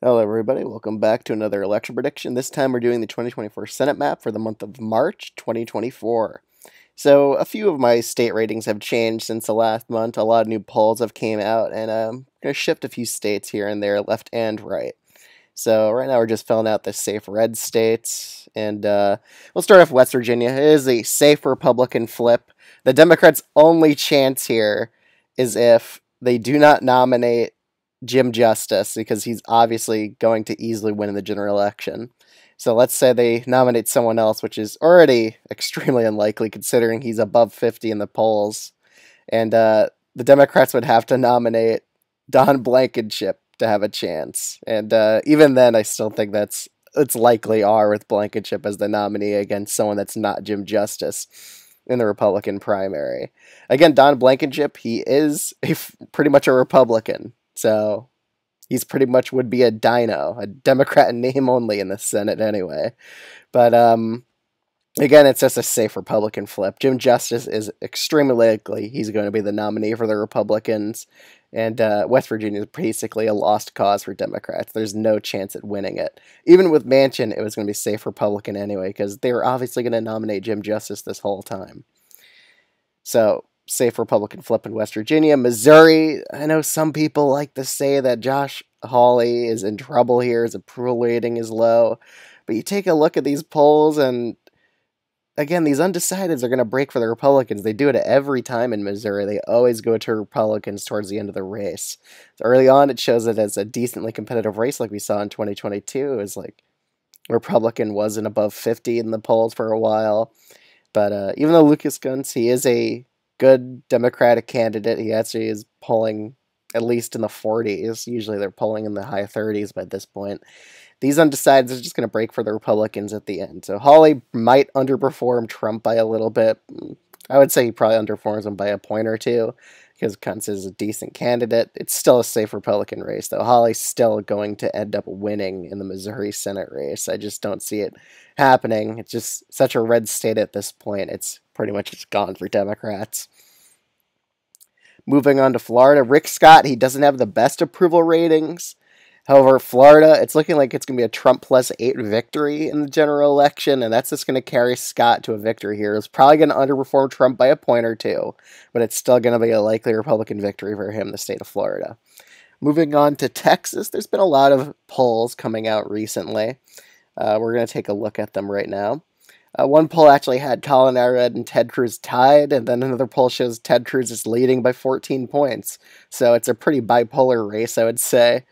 Hello, everybody. Welcome back to another election prediction. This time we're doing the 2024 Senate map for the month of March 2024. So, a few of my state ratings have changed since the last month. A lot of new polls have came out, and I'm going to shift a few states here and there, left and right. So, right now we're just filling out the safe red states, and we'll start off West Virginia. It is a safe Republican flip. The Democrats' only chance here is if they do not nominate Jim Justice, because he's obviously going to easily win in the general election. So let's say they nominate someone else, which is already extremely unlikely considering he's above 50 in the polls. And the Democrats would have to nominate Don Blankenship to have a chance. And even then, I still think it's likely R with Blankenship as the nominee against someone that's not Jim Justice in the Republican primary. Again, Don Blankenship, he is pretty much a Republican. So he's pretty much would be a dino, a Democrat in name only in the Senate anyway. But again, it's just a safe Republican flip. Jim Justice is extremely likely he's going to be the nominee for the Republicans, and West Virginia is basically a lost cause for Democrats. There's no chance at winning it. Even with Manchin, it was going to be safe Republican anyway, because they were obviously going to nominate Jim Justice this whole time. So, safe Republican flip in West Virginia. Missouri, I know some people like to say that Josh Hawley is in trouble here, his approval rating is low, but you take a look at these polls, and again, these undecideds are going to break for the Republicans. They do it every time in Missouri. They always go to Republicans towards the end of the race. So early on, it shows it as a decently competitive race like we saw in 2022. It was like Republican wasn't above 50 in the polls for a while. But even though Lucas Gunz, he is a good Democratic candidate, he actually is polling at least in the 40s. Usually they're polling in the high 30s by this point. These undecideds are just going to break for the Republicans at the end. So Hawley might underperform Trump by a little bit. I would say he probably underperforms him by a point or two because Gunz is a decent candidate. It's still a safe Republican race, though. Hawley's still going to end up winning in the Missouri Senate race. I just don't see it happening. It's just such a red state at this point. It's pretty much just gone for Democrats. Moving on to Florida, Rick Scott, he doesn't have the best approval ratings. However, Florida, it's looking like it's going to be a Trump plus 8 victory in the general election, and that's just going to carry Scott to a victory here. It's probably going to underperform Trump by a point or two, but it's still going to be a likely Republican victory for him in the state of Florida. Moving on to Texas, there's been a lot of polls coming out recently. We're going to take a look at them right now. One poll actually had Colin Allred and Ted Cruz tied, and then another poll shows Ted Cruz is leading by 14 points. So it's a pretty bipolar race, I would say.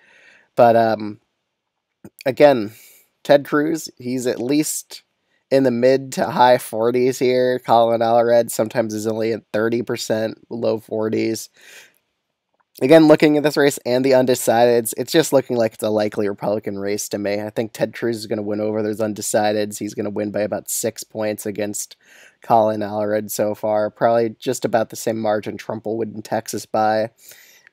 But again, Ted Cruz, he's at least in the mid to high 40s here. Colin Allred sometimes is only at 30%, low 40s. Again, looking at this race and the undecideds, it's just looking like it's a likely Republican race to me. I think Ted Cruz is going to win over those undecideds. He's going to win by about 6 points against Colin Allred so far. Probably just about the same margin Trump will win in Texas by.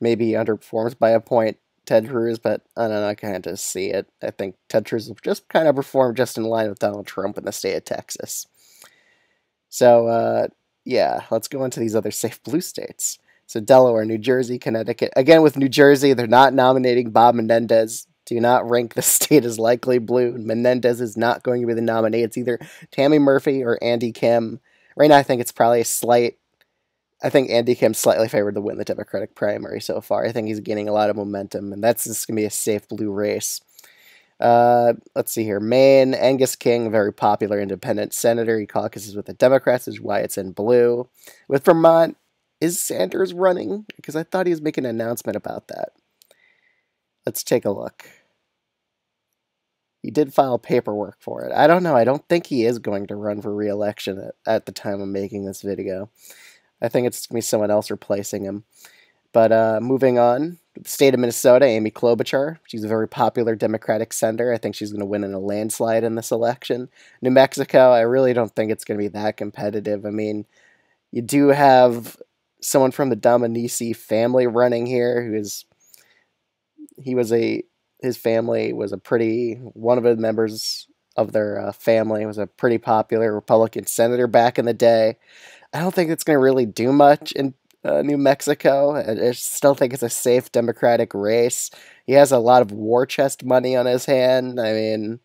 Maybe he underperforms by a point, Ted Cruz, but I don't know, I kind of just see it. I think Ted Cruz will just kind of perform just in line with Donald Trump in the state of Texas. So, yeah, let's go into these other safe blue states. So Delaware, New Jersey, Connecticut. Again, with New Jersey, they're not nominating Bob Menendez. Do not rank the state as likely blue. Menendez is not going to be the nominee. It's either Tammy Murphy or Andy Kim. Right now, I think it's probably I think Andy Kim's slightly favored to win the Democratic primary so far. I think he's gaining a lot of momentum, and that's just going to be a safe blue race. Let's see here. Maine, Angus King, very popular independent senator. He caucuses with the Democrats, is why it's in blue. With Vermont, is Sanders running? Because I thought he was making an announcement about that. Let's take a look. He did file paperwork for it. I don't know. I don't think he is going to run for re-election at the time of making this video. I think it's going to be someone else replacing him. But moving on, the state of Minnesota, Amy Klobuchar. She's a very popular Democratic senator. I think she's going to win in a landslide in this election. New Mexico, I really don't think it's going to be that competitive. I mean, you do have someone from the Dominici family running here his family was one of the members of their family was a pretty popular Republican senator back in the day. I don't think it's going to really do much in New Mexico. I still think it's a safe Democratic race. He has a lot of war chest money on his hand. I mean,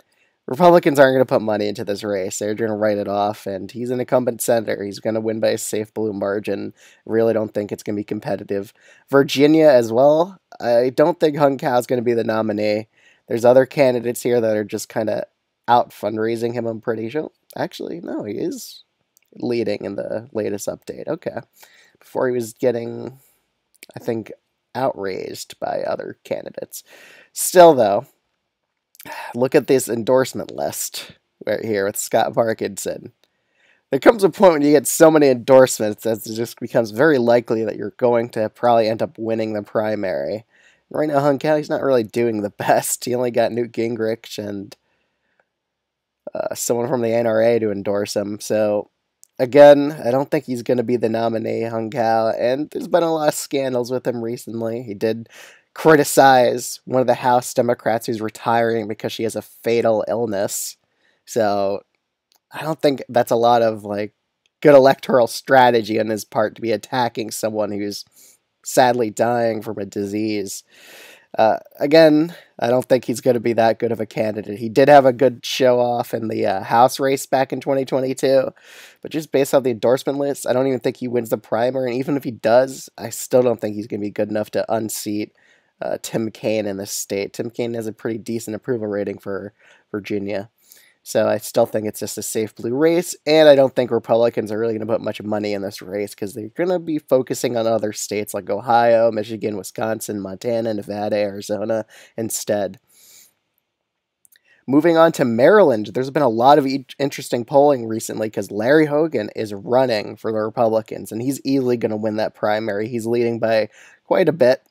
Republicans aren't going to put money into this race. They're going to write it off, and he's an incumbent senator. He's going to win by a safe blue margin. Really don't think it's going to be competitive. Virginia as well. I don't think Hung Kao is going to be the nominee. There's other candidates here that are just kind of out fundraising him, I'm pretty sure. Actually, no, he is leading in the latest update. Okay. Before he was getting, I think, outraised by other candidates. Still, though, look at this endorsement list right here with Scott Parkinson. There comes a point when you get so many endorsements that it just becomes very likely that you're going to probably end up winning the primary. Right now, Hung Kao, he's not really doing the best. He only got Newt Gingrich and someone from the NRA to endorse him. So, again, I don't think he's going to be the nominee, Hung Kao. And there's been a lot of scandals with him recently. He did criticize one of the House Democrats who's retiring because she has a fatal illness. So, I don't think that's a lot of good electoral strategy on his part to be attacking someone who's sadly dying from a disease. Again, I don't think he's going to be that good of a candidate. He did have a good show off in the House race back in 2022, but just based on the endorsement list, I don't even think he wins the primary. And even if he does, I still don't think he's going to be good enough to unseat Tim Kaine in this state. Tim Kaine has a pretty decent approval rating for Virginia. So I still think it's just a safe blue race, and I don't think Republicans are really going to put much money in this race because they're going to be focusing on other states like Ohio, Michigan, Wisconsin, Montana, Nevada, Arizona instead. Moving on to Maryland, there's been a lot of interesting polling recently because Larry Hogan is running for the Republicans, and he's easily going to win that primary. He's leading by quite a bit,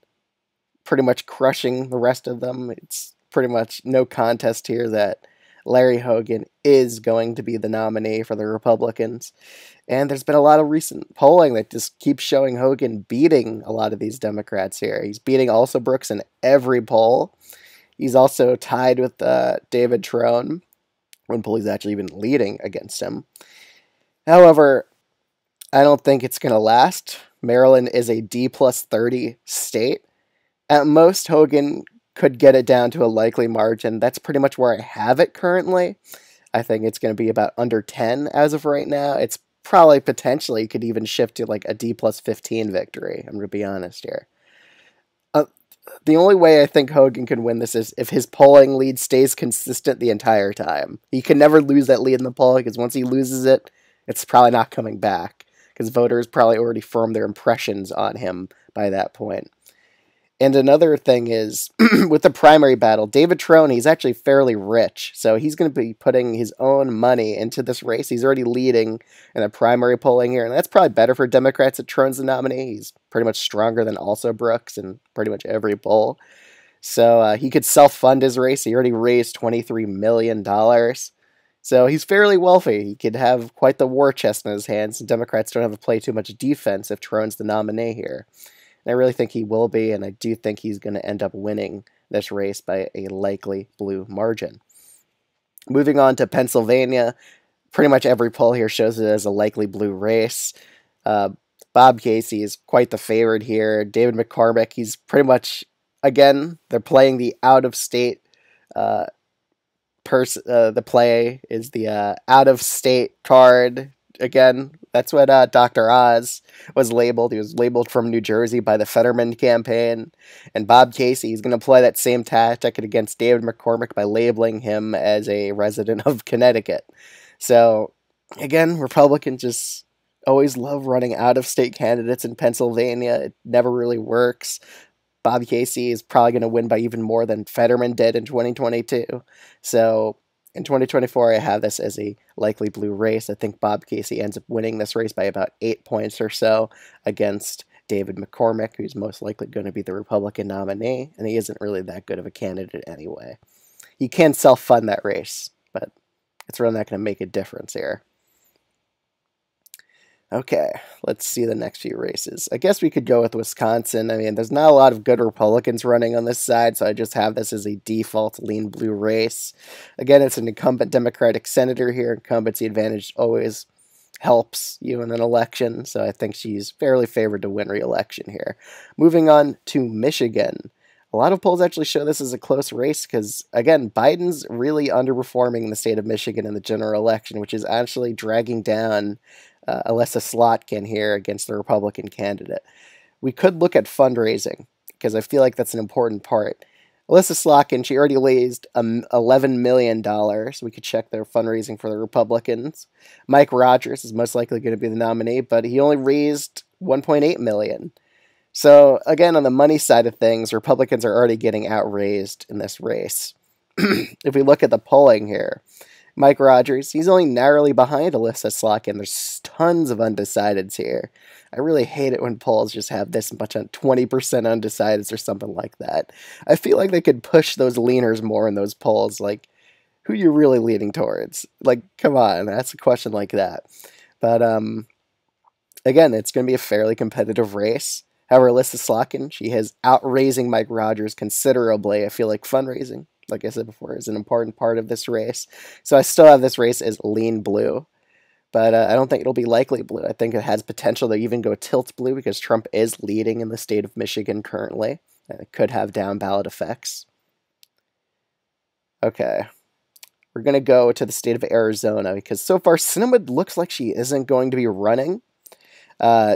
pretty much crushing the rest of them. It's pretty much no contest here that Larry Hogan is going to be the nominee for the Republicans. And there's been a lot of recent polling that just keeps showing Hogan beating a lot of these Democrats here. He's beating also Brooks in every poll. He's also tied with David Trone. One poll he's actually even leading against him. However, I don't think it's going to last. Maryland is a D+30 state. At most, Hogan could get it down to a likely margin. That's pretty much where I have it currently. I think it's going to be about under 10 as of right now. It's probably potentially could even shift to a D+15 victory. I'm going to be honest here. The only way I think Hogan can win this is if his polling lead stays consistent the entire time. He can never lose that lead in the poll because once he loses it, it's probably not coming back because voters probably already formed their impressions on him by that point. And another thing is, with the primary battle, David Trone, he's actually fairly rich, so he's going to be putting his own money into this race. He's already leading in the primary polling here, and that's probably better for Democrats that Trone's the nominee. He's pretty much stronger than also Brooks in pretty much every poll. So he could self-fund his race. He already raised $23 million. So he's fairly wealthy. He could have quite the war chest in his hands, and Democrats don't have to play too much defense if Trone's the nominee here. And I really think he will be, and I do think he's going to end up winning this race by a likely blue margin. Moving on to Pennsylvania, pretty much every poll here shows it as a likely blue race. Bob Casey is quite the favorite here. David McCormick, he's pretty much, again, they're playing the out-of-state the play is the out-of-state card. Again, that's what Dr. Oz was labeled. He was labeled from New Jersey by the Fetterman campaign. And Bob Casey, he's going to play that same tactic against David McCormick by labeling him as a resident of Connecticut. So, again, Republicans just always love running out-of-state candidates in Pennsylvania. It never really works. Bob Casey is probably going to win by even more than Fetterman did in 2022. So, in 2024, I have this as a likely blue race. I think Bob Casey ends up winning this race by about 8 points or so against David McCormick, who's most likely going to be the Republican nominee, and he isn't really that good of a candidate anyway. He can self-fund that race, but it's really not going to make a difference here. Okay, let's see the next few races. I guess we could go with Wisconsin. I mean, there's not a lot of good Republicans running on this side, so I just have this as a default lean blue race. Again, it's an incumbent Democratic senator here. Incumbency advantage always helps you in an election, so I think she's fairly favored to win re-election here. Moving on to Michigan. A lot of polls actually show this as a close race because, again, Biden's really underperforming in the state of Michigan in the general election, which is actually dragging down Alyssa Slotkin here against the Republican candidate. We could look at fundraising because I feel like that's an important part. Alyssa Slotkin, she already raised $11 million. We could check their fundraising for the Republicans. Mike Rogers is most likely going to be the nominee, but he only raised $1.8 million. So, again, on the money side of things, Republicans are already getting outraised in this race. If we look at the polling here, Mike Rogers, he's only narrowly behind Alyssa Slotkin. There's tons of undecideds here. I really hate it when polls just have this much on 20% undecideds or something like that. I feel like they could push those leaners more in those polls. Like, who are you really leaning towards? Like, come on, ask a question like that. But, again, it's going to be a fairly competitive race. However, Alyssa Slotkin, she has outraising Mike Rogers considerably. I feel like fundraising, like I said before, is an important part of this race. So I still have this race as lean blue, but I don't think it'll be likely blue. I think it has potential to even go tilt blue because Trump is leading in the state of Michigan currently. And it could have down ballot effects. Okay. We're going to go to the state of Arizona because so far Sinema looks like she isn't going to be running.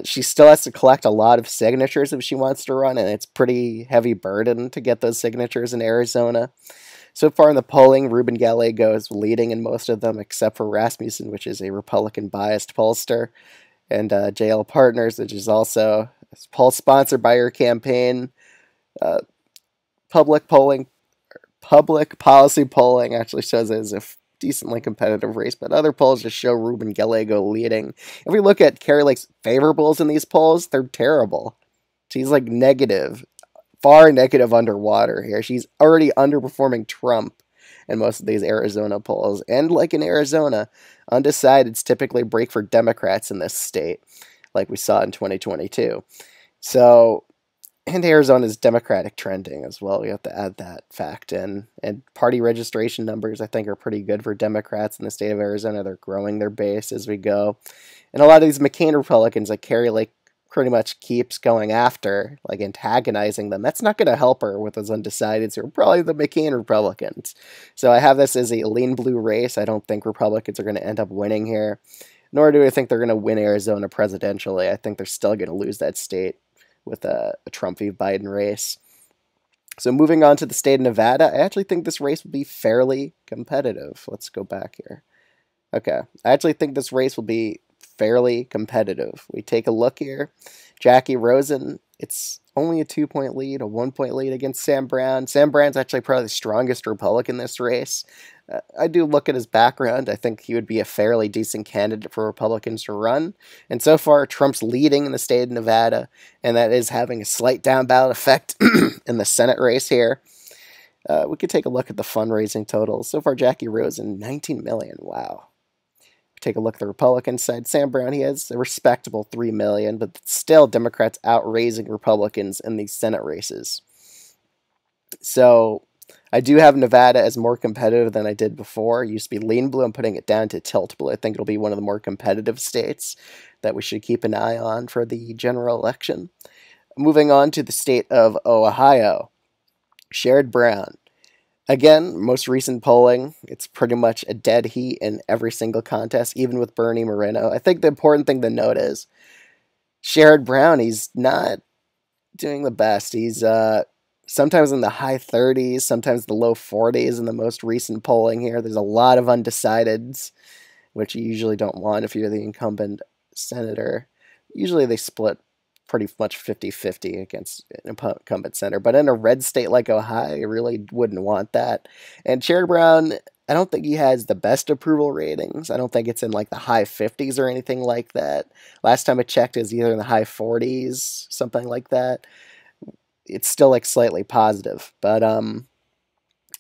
She still has to collect a lot of signatures if she wants to run, and it's pretty heavy burden to get those signatures in Arizona. So far in the polling, Ruben Gallego is leading in most of them, except for Rasmussen, which is a Republican-biased pollster, and JL Partners, which is also a poll sponsored by her campaign. Public policy polling actually shows it as a decently competitive race, but other polls just show Ruben Gallego leading. If we look at Kari Lake's favorables in these polls, they're terrible. She's like negative, far negative underwater here. She's already underperforming Trump in most of these Arizona polls. And like in Arizona, undecideds typically break for Democrats in this state, like we saw in 2022. So, and Arizona's Democratic trending as well. We have to add that fact in. And party registration numbers, I think, are pretty good for Democrats in the state of Arizona. They're growing their base as we go. And a lot of these McCain Republicans, like Kari Lake, pretty much keeps going after, like antagonizing them. That's not going to help her with those undecideds who are probably the McCain Republicans. So I have this as a lean blue race. I don't think Republicans are going to end up winning here. Nor do I think they're going to win Arizona presidentially. I think they're still going to lose that state with a Trump v. Biden race. So moving on to the state of Nevada, I actually think this race will be fairly competitive. Let's go back here. Okay, I actually think this race will be fairly competitive. We take a look here. Jackie Rosen, it's only a 2-point lead, a 1-point lead against Sam Brown. Sam Brown's actually probably the strongest Republican in this race. I do look at his background. I think he would be a fairly decent candidate for Republicans to run. And so far, Trump's leading in the state of Nevada, and that is having a slight down ballot effect in the Senate race here. We could take a look at the fundraising totals. So far, Jackie Rosen, $19 million. Wow. Take a look at the Republican side. Sam Brown, he has a respectable $3 million, but still Democrats outraising Republicans in these Senate races. So I do have Nevada as more competitive than I did before. It used to be lean blue. I'm putting it down to tilt blue. I think it'll be one of the more competitive states that we should keep an eye on for the general election. Moving on to the state of Ohio. Sherrod Brown. Again, most recent polling, it's pretty much a dead heat in every single contest, even with Bernie Moreno. I think the important thing to note is Sherrod Brown, he's not doing the best. He's sometimes in the high 30s, sometimes the low 40s in the most recent polling here. There's a lot of undecideds, which you usually don't want if you're the incumbent senator. Usually they split pretty much 50-50 against an incumbent senator. But in a red state like Ohio, you really wouldn't want that. And Sherrod Brown, I don't think he has the best approval ratings. I don't think it's in like the high 50s or anything like that. Last time I checked, it's either in the high 40s, something like that. It's still like slightly positive. But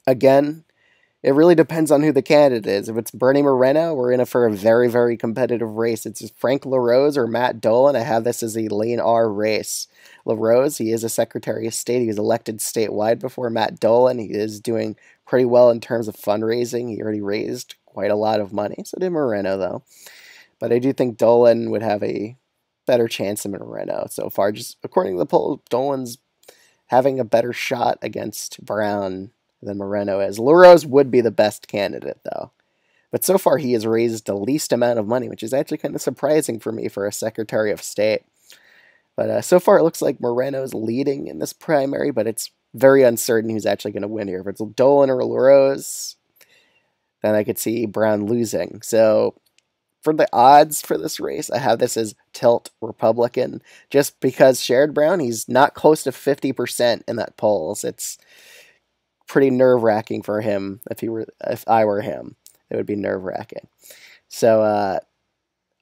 again, it really depends on who the candidate is. If it's Bernie Moreno, we're in it for a very, very competitive race. It's Frank LaRose or Matt Dolan. I have this as a lean R race. LaRose, he is a Secretary of State. He was elected statewide before Matt Dolan. He is doing pretty well in terms of fundraising. He already raised quite a lot of money. So did Moreno, though. But I do think Dolan would have a better chance than Moreno so far. Just according to the poll, Dolan's having a better shot against Brown than Moreno is. LaRose would be the best candidate, though. But so far, he has raised the least amount of money, which is actually kind of surprising for me for a Secretary of State. But so far, it looks like Moreno's leading in this primary, but it's very uncertain who's actually going to win here. If it's Dolan or LaRose, then I could see Brown losing. So for the odds for this race, I have this as tilt Republican, just because Sherrod Brown, he's not close to 50% in that polls. It's pretty nerve-wracking for him if I were him. It would be nerve-wracking. So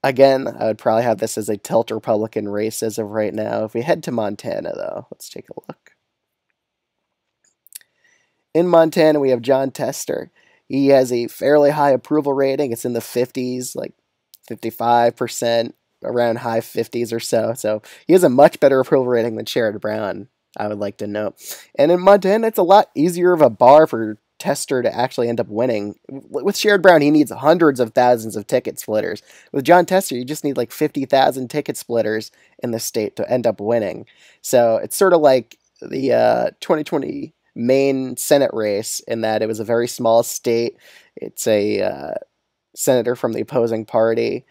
again, I would probably have this as a tilt Republican race as of right now. If we head to Montana, though, let's take a look. In Montana, we have Jon Tester. He has a fairly high approval rating. It's in the 50s, like 55%, around high 50s or so. So he has a much better approval rating than Sherrod Brown, I would like to note. And in Montana, it's a lot easier of a bar for Tester to actually end up winning. With Sherrod Brown, he needs hundreds of thousands of ticket splitters. With Jon Tester, you just need like 50,000 ticket splitters in the state to end up winning. So it's sort of like the 2020 Maine Senate race in that it was a very small state. It's a senator from the opposing party,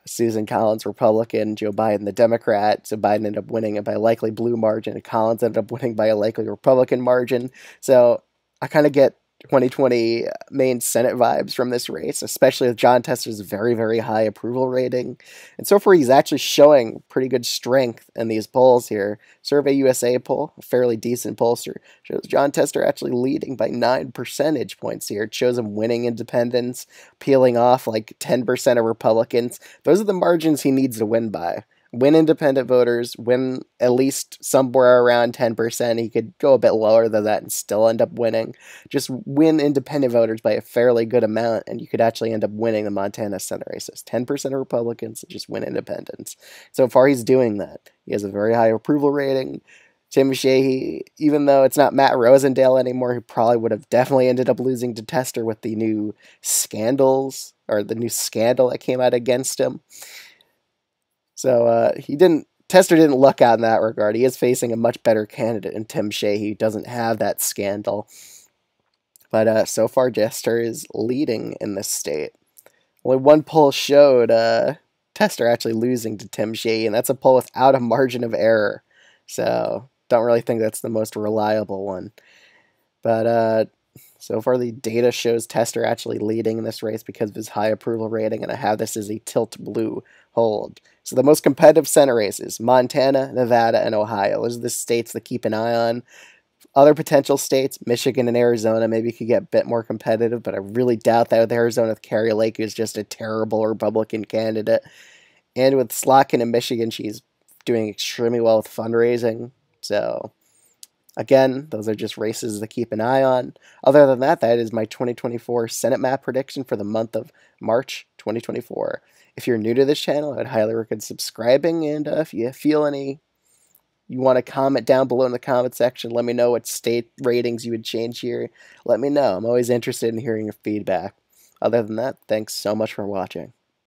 Susan Collins, Republican, Joe Biden, the Democrat. So Biden ended up winning it by a likely blue margin, and Collins ended up winning by a likely Republican margin. So I kind of get 2020 Maine Senate vibes from this race, especially with Jon Tester's very, very high approval rating. And so far, he's actually showing pretty good strength in these polls here. Survey USA poll, a fairly decent pollster, shows Jon Tester actually leading by 9 percentage points here. It shows him winning independents, peeling off like 10% of Republicans. Those are the margins he needs to win by. Win independent voters, win at least somewhere around 10%. He could go a bit lower than that and still end up winning. Just win independent voters by a fairly good amount, and you could actually end up winning the Montana Senate races. 10% of Republicans, just win independents. So far, he's doing that. He has a very high approval rating. Tim Sheehy, even though it's not Matt Rosendale anymore, he probably would have definitely ended up losing to Tester with the new scandals, or the new scandal that came out against him. So Tester didn't luck out in that regard. He is facing a much better candidate in Tim Sheehy, who doesn't have that scandal. But so far, Tester is leading in this state. Only one poll showed Tester actually losing to Tim Sheehy, and that's a poll without a margin of error. So don't really think that's the most reliable one. But so far, the data shows Tester actually leading in this race because of his high approval rating, and I have this as a tilt blue hold. So the most competitive Senate races, Montana, Nevada, and Ohio. Those are the states to keep an eye on. Other potential states, Michigan and Arizona, maybe could get a bit more competitive, but I really doubt that with Arizona with Kari Lake, who's just a terrible Republican candidate. And with Slotkin in Michigan, she's doing extremely well with fundraising. So again, those are just races to keep an eye on. Other than that, that is my 2024 Senate map prediction for the month of March 2024. If you're new to this channel, I'd highly recommend subscribing, and if you feel you want to comment down below in the comment section, let me know what state ratings you would change here. Let me know. I'm always interested in hearing your feedback. Other than that, thanks so much for watching.